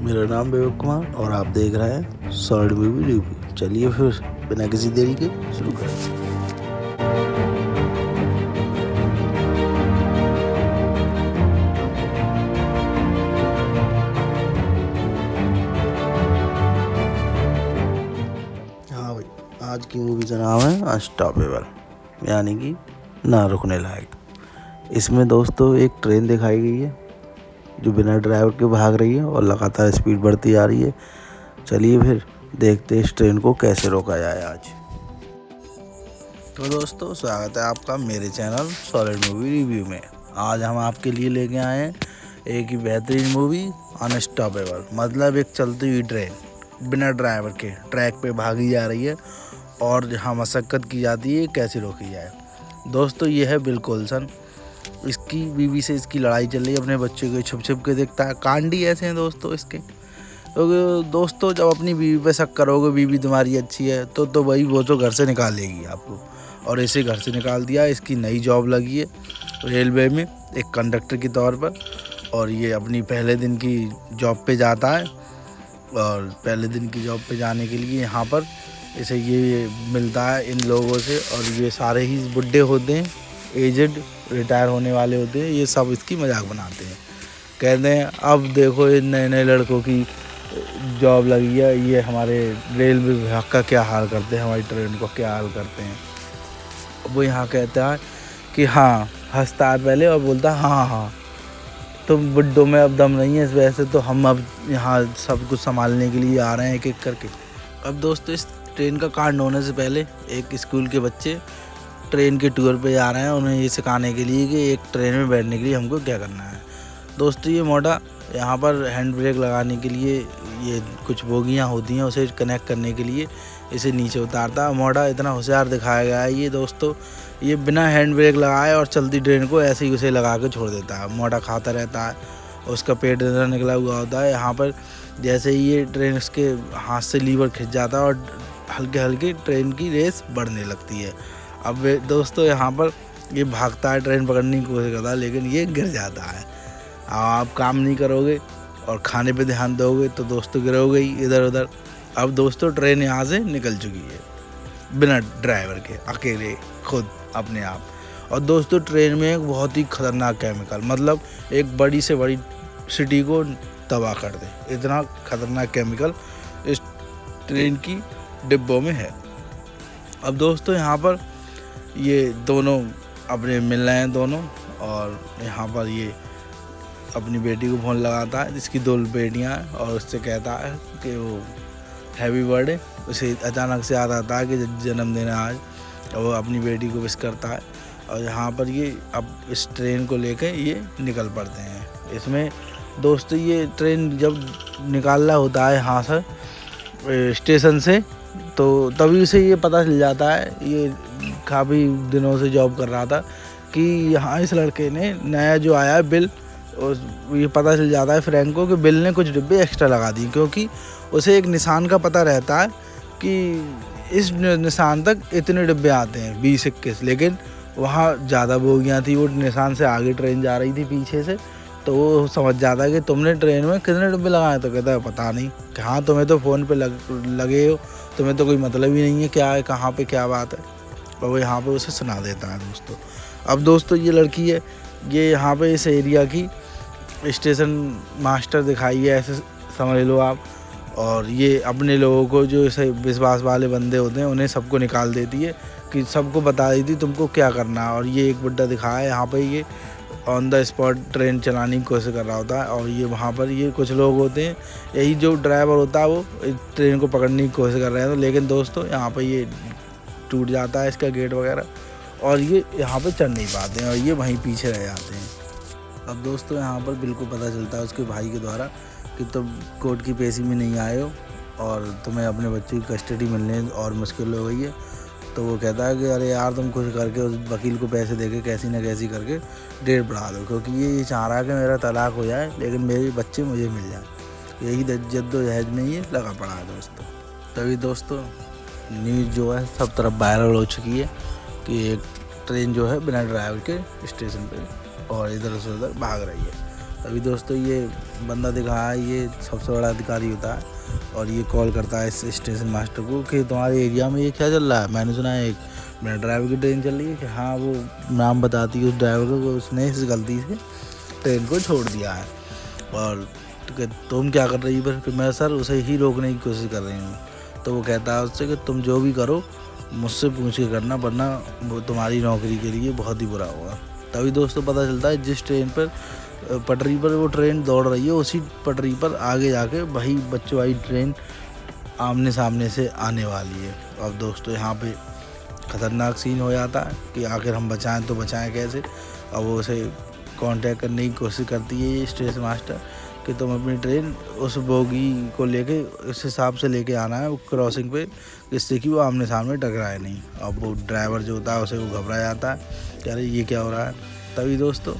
मेरा नाम विवेक कुमार और आप देख रहे हैं शॉर्ट मूवी रिव्यू। चलिए फिर बिना किसी देरी के शुरू करें। हाँ भाई, आज की मूवी का नाम है अनस्टॉपेबल, यानी कि ना रुकने लायक। इसमें दोस्तों एक ट्रेन दिखाई गई है जो बिना ड्राइवर के भाग रही है और लगातार स्पीड बढ़ती जा रही है। चलिए फिर देखते हैं इस ट्रेन को कैसे रोका जाए आज। तो दोस्तों, स्वागत है आपका मेरे चैनल सॉलिड मूवी रिव्यू में। आज हम आपके लिए लेके आए हैं एक ही बेहतरीन मूवी अनस्टॉपेबल, मतलब एक चलती हुई ट्रेन बिना ड्राइवर के ट्रैक पे भागी जा रही है और जहाँ मशक्क़त की जाती है कैसे रोकी जाए। दोस्तों, ये है बिल कोल्सन। इसकी बीवी से इसकी लड़ाई चल रही है, अपने बच्चे को छुप छुप के देखता है। कांड ही ऐसे हैं दोस्तों इसके। तो दोस्तों, जब अपनी बीवी पे शक करोगे, बीवी तुम्हारी अच्छी है तो भाई वो तो घर से निकाल लेगी आपको, और इसे घर से निकाल दिया। इसकी नई जॉब लगी है रेलवे में एक कंडक्टर के तौर पर, और ये अपनी पहले दिन की जॉब पे जाता है। और पहले दिन की जॉब पे जाने के लिए यहाँ पर इसे ये मिलता है इन लोगों से, और ये सारे ही बुढ़े होते हैं, एजड रिटायर होने वाले होते हैं। ये सब इसकी मजाक बनाते हैं, कहते हैं अब देखो इन नए नए लड़कों की जॉब लगी है, ये हमारे रेलवे विभाग का क्या हाल करते हैं, हमारी ट्रेन को क्या हाल करते हैं। वो यहाँ कहता है कि हाँ, हंसता है पहले और बोलता है हाँ हाँ, तुम बुड्ढों में अब दम नहीं है, इस वजह से तो हम अब यहाँ सब कुछ संभालने के लिए आ रहे हैं एक एक करके। अब दोस्तों, इस ट्रेन का कांड होने से पहले एक स्कूल के बच्चे ट्रेन के टूर पे जा रहे हैं, उन्हें ये सिखाने के लिए कि एक ट्रेन में बैठने के लिए हमको क्या करना है। दोस्तों, ये मोटा यहाँ पर हैंड ब्रेक लगाने के लिए ये कुछ बोगियाँ होती हैं, उसे कनेक्ट करने के लिए इसे नीचे उतारता है। मोटा इतना होशियार दिखाया गया है ये दोस्तों, ये बिना हैंड ब्रेक लगाए और चलती ट्रेन को ऐसे ही उसे लगा के छोड़ देता है। मोटा खाता रहता है, उसका पेट इतना निकला हुआ होता है। यहाँ पर जैसे ही ये ट्रेन उसके हाथ से लीवर खिंच जाता है और हल्के हल्के ट्रेन की रेस बढ़ने लगती है। अब दोस्तों, यहाँ पर ये भागता है, ट्रेन पकड़ने की कोशिश करता है, लेकिन ये गिर जाता है। आप काम नहीं करोगे और खाने पे ध्यान दोगे तो दोस्तों गिरोगे ही इधर उधर। अब दोस्तों, ट्रेन यहाँ से निकल चुकी है बिना ड्राइवर के, अकेले खुद अपने आप। और दोस्तों, ट्रेन में एक बहुत ही खतरनाक केमिकल, मतलब एक बड़ी से बड़ी सिटी को तबाह कर दे, इतना खतरनाक केमिकल इस ट्रेन की डिब्बों में है। अब दोस्तों, यहाँ पर ये दोनों अपने मिल रहे हैं दोनों, और यहाँ पर ये अपनी बेटी को फोन लगाता है, जिसकी 2 बेटियां हैं, और उससे कहता है कि वो हैप्पी बर्थडे। उसे अचानक से याद आता है कि जन्मदिन है आज, और वो अपनी बेटी को विश करता है। और यहाँ पर ये अब इस ट्रेन को लेकर ये निकल पड़ते हैं। इसमें दोस्तों, ये ट्रेन जब निकाल रहा होता है यहाँ से स्टेशन से, तो तभी उसे ये पता चल जाता है, ये काफ़ी दिनों से जॉब कर रहा था, कि यहाँ इस लड़के ने नया जो आया है बिल, ये पता चल जाता है फ्रैंक को कि बिल ने कुछ डिब्बे एक्स्ट्रा लगा दी, क्योंकि उसे एक निशान का पता रहता है कि इस निशान तक इतने डिब्बे आते हैं 20-21, लेकिन वहाँ ज़्यादा बोगियाँ थी, वो निशान से आगे ट्रेन जा रही थी पीछे से, तो वो समझ जाता है कि तुमने ट्रेन में कितने डिब्बे लगाए। तो कहता है पता नहीं। हाँ, तुम्हें तो फ़ोन पे लगे हो, तुम्हें तो कोई मतलब ही नहीं है क्या है, कहाँ पे क्या बात है। और वो यहाँ पे उसे सुना देता है दोस्तों। अब दोस्तों, ये लड़की है, ये यहाँ पे इस एरिया की स्टेशन मास्टर दिखाई है, ऐसे समझ लो आप। और ये अपने लोगों को, जो ऐसे विश्वास वाले बंदे होते हैं, उन्हें सबको निकाल देती है, कि सबको बता देती तुमको क्या करना है। और ये एक बुड्ढा दिखाया है यहाँ पे, ये ऑन द स्पॉट ट्रेन चलाने की कोशिश कर रहा होता है। और ये वहाँ पर ये कुछ लोग होते हैं, यही जो ड्राइवर होता है, वो ट्रेन को पकड़ने की कोशिश कर रहे हैं। लेकिन दोस्तों, यहाँ पर ये टूट जाता है इसका गेट वगैरह, और ये यहाँ पे चढ़ नहीं पाते हैं, और ये वहीं पीछे रह जाते हैं। अब दोस्तों, यहाँ पर बिल्कुल पता चलता है उसके भाई के द्वारा कि तुम कोर्ट की पेशी में नहीं आए हो, और तुम्हें अपने बच्चे की कस्टडी मिलने और मुश्किल हो गई है। तो वो कहता है कि अरे यार, तुम कुछ करके उस वकील को पैसे देके कैसी न कैसी करके डेट बढ़ा दो, क्योंकि ये चाह रहा है कि मेरा तलाक हो जाए, लेकिन मेरे बच्चे मुझे मिल जाए। यही जद्दोजहद में ये लगा पड़ा है दोस्तों। तभी दोस्तों, न्यूज़ जो है सब तरफ वायरल हो चुकी है कि एक ट्रेन जो है बिना ड्राइवर के स्टेशन पे और इधर से उधर भाग रही है। अभी दोस्तों ये बंदा दिखा है, ये सबसे बड़ा अधिकारी होता है और ये कॉल करता है इस स्टेशन मास्टर को कि तुम्हारे एरिया में ये क्या चल रहा है। मैंने सुना है एक मेरा ड्राइवर की ट्रेन चल रही है। कि हाँ, वो नाम बताती है उस ड्राइवर को, उसने इस गलती से ट्रेन को छोड़ दिया है। और तुम क्या कर रही है? फिर मैं सर उसे ही रोकने की कोशिश कर रही हूँ। तो वो कहता है उससे कि तुम जो भी करो मुझसे पूछ के करना, वरना वो तुम्हारी नौकरी के लिए बहुत ही बुरा होगा। तभी दोस्तों पता चलता है जिस ट्रेन पर पटरी पर वो ट्रेन दौड़ रही है, उसी पटरी पर आगे जाके वही बच्चों वाली ट्रेन आमने सामने से आने वाली है। अब दोस्तों यहाँ पे ख़तरनाक सीन हो जाता है कि आखिर हम बचाएं तो बचाएं कैसे। अब वो उसे कांटेक्ट करने की कोशिश करती है ये स्टेशन मास्टर कि तुम अपनी ट्रेन उस बोगी को लेके इस हिसाब से लेके आना है क्रॉसिंग पे, जिससे कि वो आमने सामने टकराए नहीं। अब वो ड्राइवर जो होता है उसे वो घबरा जाता है कि अरे ये क्या हो रहा है। तभी दोस्तों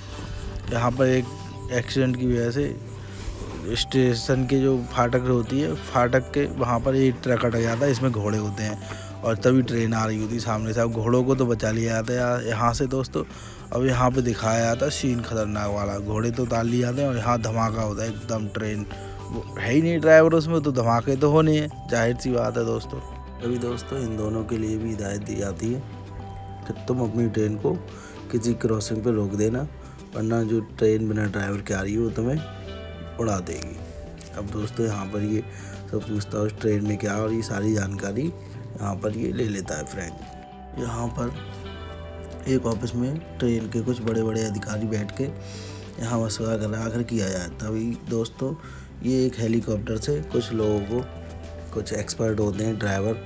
यहाँ पर एक एक्सीडेंट की वजह से स्टेशन के जो फाटक होती है, फाटक के वहाँ पर एक ट्रक अटक जाता है, इसमें घोड़े होते हैं और तभी ट्रेन आ रही होती है सामने से। अब घोड़ों को तो बचा लिया जाता है यहाँ से दोस्तों। अब यहाँ पे दिखाया जाता है सीन खतरनाक वाला, घोड़े तो उतार लिए जाते हैं और यहाँ धमाका होता है एकदम। ट्रेन वो है ही नहीं ड्राइवर उसमें, तो धमाके तो होने हैं, जाहिर सी बात है दोस्तों। अभी दोस्तों इन दोनों के लिए भी हिदायत दी जाती है कि तुम अपनी ट्रेन को किसी क्रॉसिंग पे रोक देना, वरना जो ट्रेन बिना ड्राइवर के आ रही है वो तुम्हें उड़ा देगी। अब दोस्तों यहाँ पर ये सब पूछता है उस ट्रेन में क्या, और ये सारी जानकारी यहाँ पर ये ले लेता है फ्रैंक। यहाँ पर एक ऑफिस में ट्रेन के कुछ बड़े बड़े अधिकारी बैठ के यहाँ मशवरा कर आखिर किया जाए। तभी दोस्तों ये एक हेलीकॉप्टर से कुछ लोगों को, कुछ एक्सपर्ट होते हैं ड्राइवर,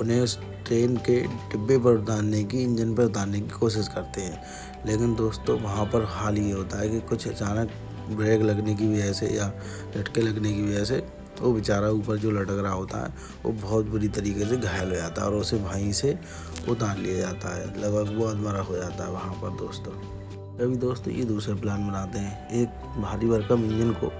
उन्हें उस ट्रेन के डिब्बे पर उतारने की, इंजन पर उतारने की कोशिश करते हैं। लेकिन दोस्तों वहाँ पर हाल ये होता है कि कुछ अचानक ब्रेक लगने की वजह से या झटके लगने की वजह से वो बेचारा ऊपर जो लटक रहा होता है वो बहुत बुरी तरीके से घायल हो जाता है और उसे वहीं से उतार लिया जाता है। लगभग वो अधमरा हो जाता है वहाँ पर दोस्तों। अभी दोस्तों ये दूसरा प्लान बनाते हैं एक भारी भरकम इंजन को,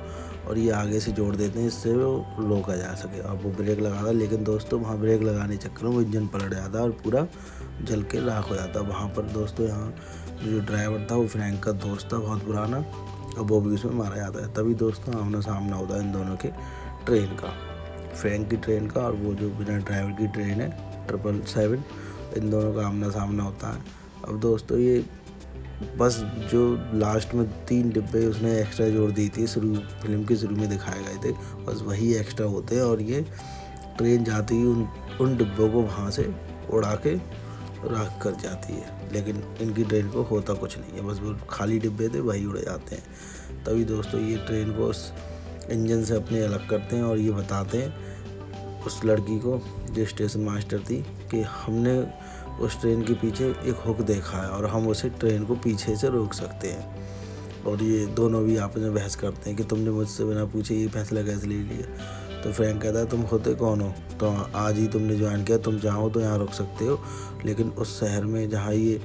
और ये आगे से जोड़ देते हैं इससे वो रोका जा सके। अब वो ब्रेक लगाता है, लेकिन दोस्तों वहाँ ब्रेक लगाने चक्कर में वो इंजन पलट जाता है और पूरा जल के राख हो जाता है। वहाँ पर दोस्तों यहाँ जो ड्राइवर था वो फ्रैंक का दोस्त था बहुत पुराना, अब वो भी उसमें मारा जाता है। तभी दोस्तों आमना सामना होता है इन दोनों के ट्रेन का, फ्रैंक की ट्रेन का और वो जो बिना ड्राइवर की ट्रेन है 777, इन दोनों का आमना सामना होता है। अब दोस्तों ये बस जो लास्ट में 3 डिब्बे उसने एक्स्ट्रा जोड़ दी थी, फिल्म के शुरू में दिखाए गए थे, बस वही एक्स्ट्रा होते हैं और ये ट्रेन जाती ही उन डिब्बों को वहाँ से उड़ा के राख कर जाती है। लेकिन इनकी ट्रेन को होता कुछ नहीं है, बस वो खाली डिब्बे थे वही उड़ जाते हैं। तभी दोस्तों ये ट्रेन को उस इंजन से अपने अलग करते हैं और ये बताते हैं उस लड़की को जो स्टेशन मास्टर थी कि हमने उस ट्रेन के पीछे एक हुक देखा है और हम उसे ट्रेन को पीछे से रोक सकते हैं। और ये दोनों भी आपस में बहस करते हैं कि तुमने मुझसे बिना पूछे ये फैसला कैसे ले लिया। तो फ्रैंक कहता है तुम होते कौन हो, तो आज ही तुमने ज्वाइन किया, तुम चाहो तो यहाँ रुक सकते हो, लेकिन उस शहर में जहाँ ये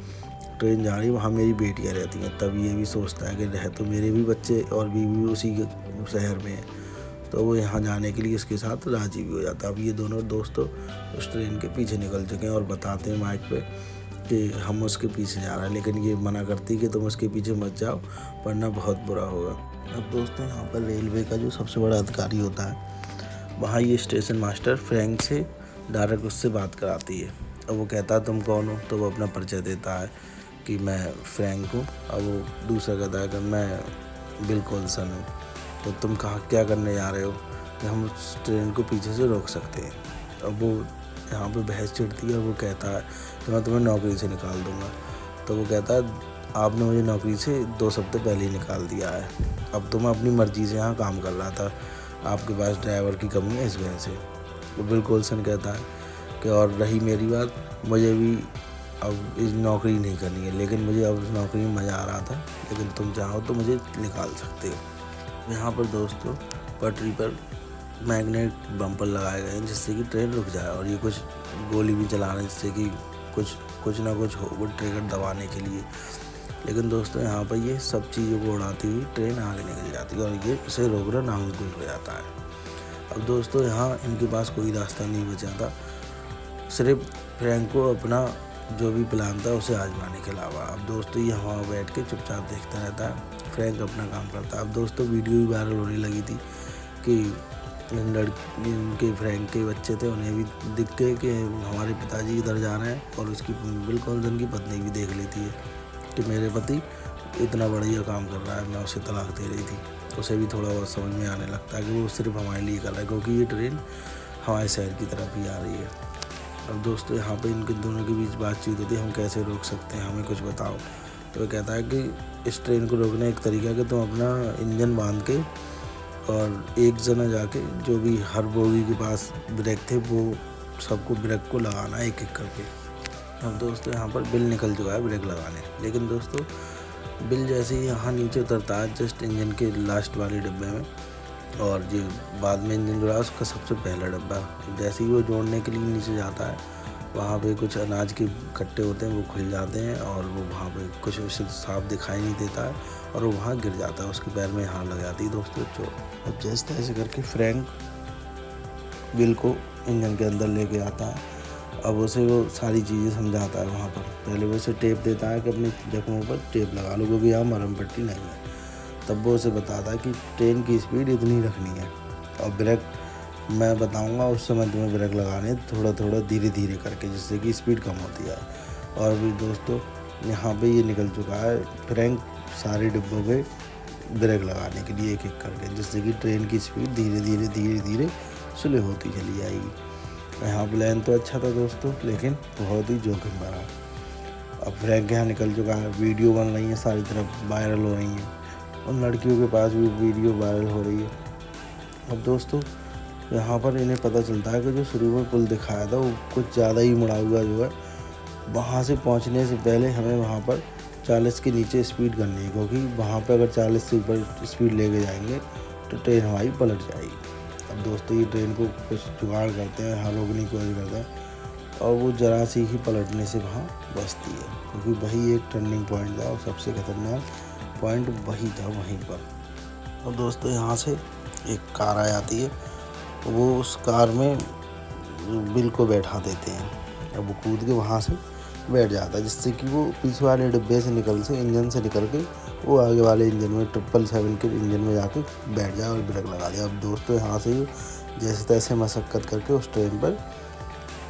ट्रेन जा रही है वहाँ मेरी बेटियाँ रहती हैं। तब ये भी सोचता है कि रह तो मेरे भी बच्चे और बीवी उसी के शहर में है, तो वो यहाँ जाने के लिए इसके साथ राजी भी हो जाता है। अब ये दोनों दोस्तों उस ट्रेन के पीछे निकल चुके हैं और बताते हैं माइक पे कि हम उसके पीछे जा रहे हैं, लेकिन ये मना करती है कि तुम उसके पीछे मत जाओ वरना बहुत बुरा होगा। अब दोस्तों यहाँ पर रेलवे का जो सबसे बड़ा अधिकारी होता है वहाँ ये स्टेशन मास्टर फ्रैंक से डायरेक्ट उससे बात कराती है। अब वो कहता है तुम कौन हो, तो वो अपना परिचय देता है कि मैं फ्रैंक हूँ। अब वो दूसरा कहता है कि मैं बिल कोल्सन हूँ, तो तुम कहाँ क्या करने जा रहे हो कि हम उस ट्रेन को पीछे से रोक सकते हैं। अब वो यहाँ पे बहस छिड़ती है और वो कहता है कि मैं तुम्हें नौकरी से निकाल दूँगा। तो वो कहता है आपने मुझे नौकरी से 2 हफ्ते पहले ही निकाल दिया है, अब तो मैं अपनी मर्ज़ी से यहाँ काम कर रहा था, आपके पास ड्राइवर की कमी है इस वजह से। वो बिल कोल्सन कहता है कि और रही मेरी बात, मुझे भी अब इस नौकरी नहीं करनी है, लेकिन मुझे अब इस नौकरी में मज़ा आ रहा था, लेकिन तुम चाहो तो मुझे निकाल सकते हो। यहाँ पर दोस्तों पटरी पर मैग्नेट बम्पर लगाए गए हैं जिससे कि ट्रेन रुक जाए, और ये कुछ गोली भी चला रहे हैं जिससे कि कुछ ना कुछ हो वो ट्रिगर दबाने के लिए। लेकिन दोस्तों यहाँ पर ये सब चीज़ों को उड़ाती हुई ट्रेन आगे निकल जाती है और ये उसे रोकना नामुमकिन हो जाता है। अब दोस्तों यहाँ इनके पास कोई रास्ता नहीं बचा था, सिर्फ फ्रैंक को अपना जो भी प्लान था उसे आजमाने के अलावा। अब दोस्तों ये वहाँ बैठ के चुपचाप देखता रहता है। फ्रैंक अपना काम करता है। अब दोस्तों वीडियो भी वायरल होने लगी थी कि इनके फ्रैंक के बच्चे थे, उन्हें भी दिख गए कि हमारे पिताजी इधर जा रहे हैं, और उसकी बिल कॉलिंसन की पत्नी भी देख लेती है कि मेरे पति इतना बढ़िया काम कर रहा है, मैं उसे तलाक दे रही थी। उसे भी थोड़ा बहुत समझ में आने लगता है कि वो सिर्फ हमारे लिए कर रहा है, क्योंकि ये ट्रेन हमारे शहर की तरफ ही आ रही है। अब दोस्तों यहाँ पे इनके दोनों के बीच बातचीत होती है, हम कैसे रोक सकते हैं, हमें कुछ बताओ। तो वो कहता है कि इस ट्रेन को रोकना एक तरीका है कि तुम अपना इंजन बांध के और एक जना जाके जो भी हर बोगी के पास ब्रेक थे वो सबको ब्रेक को लगाना एक एक करके। अब दोस्तों यहाँ पर बिल निकल चुका है ब्रेक लगाने, लेकिन दोस्तों बिल जैसे ही यहाँ नीचे उतरता है जस्ट इंजन के लास्ट वाले डिब्बे में, और जो बाद में इंजन जुड़ा उसका सबसे पहला डब्बा, जैसे ही वो जोड़ने के लिए नीचे जाता है वहाँ पे कुछ अनाज के कट्टे होते हैं, वो खुल जाते हैं और वो वहाँ पे कुछ उसे साफ दिखाई नहीं देता है और वो वहाँ गिर जाता है, उसके पैर में यहाँ लग जाती है दोस्तों चोट। अब जैसे तैसे करके फ्रैंक बिल को इंजन के अंदर लेके आता है। अब उसे वो सारी चीज़ें समझाता है वहाँ पर। पहले वो उसे टेप देता है कि अपने जख्मों पर टेप लगा लो क्योंकि यहाँ मरहम पट्टी नहीं है। तब वो उसे बताता है कि ट्रेन की स्पीड इतनी रखनी है और ब्रेक मैं बताऊंगा उस समय तुम्हें ब्रेक लगाने थोड़ा थोड़ा धीरे धीरे करके, जिससे कि स्पीड कम होती है। और भी दोस्तों यहाँ पे ये निकल चुका है फ्रैंक सारे डिब्बों पे ब्रेक लगाने के लिए एक एक करके, जिससे कि ट्रेन की स्पीड धीरे धीरे स्लो होती चली जाएगी। यहाँ प्लान तो अच्छा था दोस्तों, लेकिन बहुत ही जोखिम भरा। अब फ्रैंक यहाँ निकल चुका है, वीडियो बन रही है, सारी तरफ वायरल हो रही हैं, उन लड़कियों के पास भी वीडियो वायरल हो रही है। अब दोस्तों यहाँ पर इन्हें पता चलता है कि जो शुरू में पुल दिखाया था वो कुछ ज़्यादा ही मुड़ा हुआ जो है, वहाँ से पहुँचने से पहले हमें वहाँ पर 40 के नीचे स्पीड करनी है, क्योंकि वहाँ पर अगर 40 से ऊपर स्पीड लेके जाएंगे तो ट्रेन हमारी पलट जाएगी। अब दोस्तों ये ट्रेन को कुछ जुगाड़ करते हैं, यहाँ रोकने की कोशिश करते हैं और वो ज़रा सी ही पलटने से वहाँ बचती है, क्योंकि वही एक टर्निंग पॉइंट था और सबसे खतरनाक पॉइंट वही था वहीं पर। और दोस्तों यहाँ से एक कार आ जाती है, वो उस कार में बिल को बैठा देते हैं। अब वो कूद के वहाँ से बैठ जाता है, जिससे कि वो पीछे वाले डिब्बे से इंजन से निकल के वो आगे वाले इंजन में 777 के इंजन में जाके बैठ जाए और ब्रेक लगा दे। अब दोस्तों यहाँ से जैसे तैसे मशक्क़त करके उस ट्रेन पर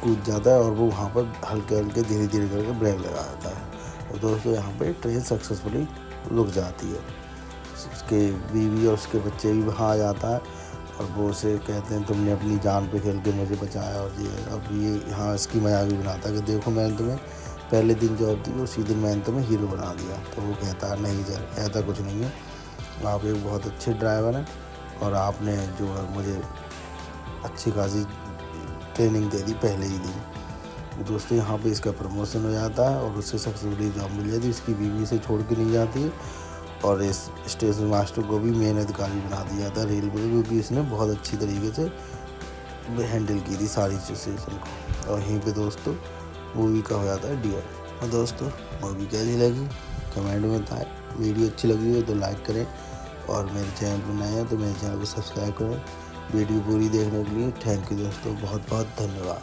कूद जाता है और वो वहाँ पर हल्के हल्के धीरे धीरे करके ब्रेक लगा देता है। और दोस्तों यहाँ पे ट्रेन सक्सेसफुली रुक जाती है। उसके बीवी और उसके बच्चे भी वहाँ आ जाता है और वो उसे कहते हैं तुमने अपनी जान पे खेल के मुझे बचाया। और ये अब ये यहाँ इसकी मजाक भी बनाता है कि देखो मैंने तुम्हें पहले दिन जॉब दी, उसी दिन मैंने तुम्हें हीरो बना दिया। तो वो कहता है नहीं सर, ऐसा कुछ नहीं है, आप एक बहुत अच्छे ड्राइवर हैं और आपने जो है मुझे अच्छी खासी ट्रेनिंग दे दी पहले ही दिन। दोस्तों यहाँ पे इसका प्रमोशन हो जाता है और उससे सक्सेसफुली जॉब मिल जाती है। इसकी बीवी इसे छोड़ के नहीं जाती है और इस स्टेशन मास्टर को भी मेन अधिकारी बना दिया जाता है रेलवे, क्योंकि इसने बहुत अच्छी तरीके से हैंडल की थी सारी सिचुएशन को। और यहीं पे दोस्तों मूवी का हो जाता है डियर। और दोस्तों मूवी कैसी लगी कमेंट में बताएं। वीडियो अच्छी लगी हो तो लाइक करें और मेरे चैनल पर नए हैं तो मेरे चैनल को सब्सक्राइब करें। वीडियो पूरी देखने के लिए थैंक यू दोस्तों, बहुत बहुत धन्यवाद।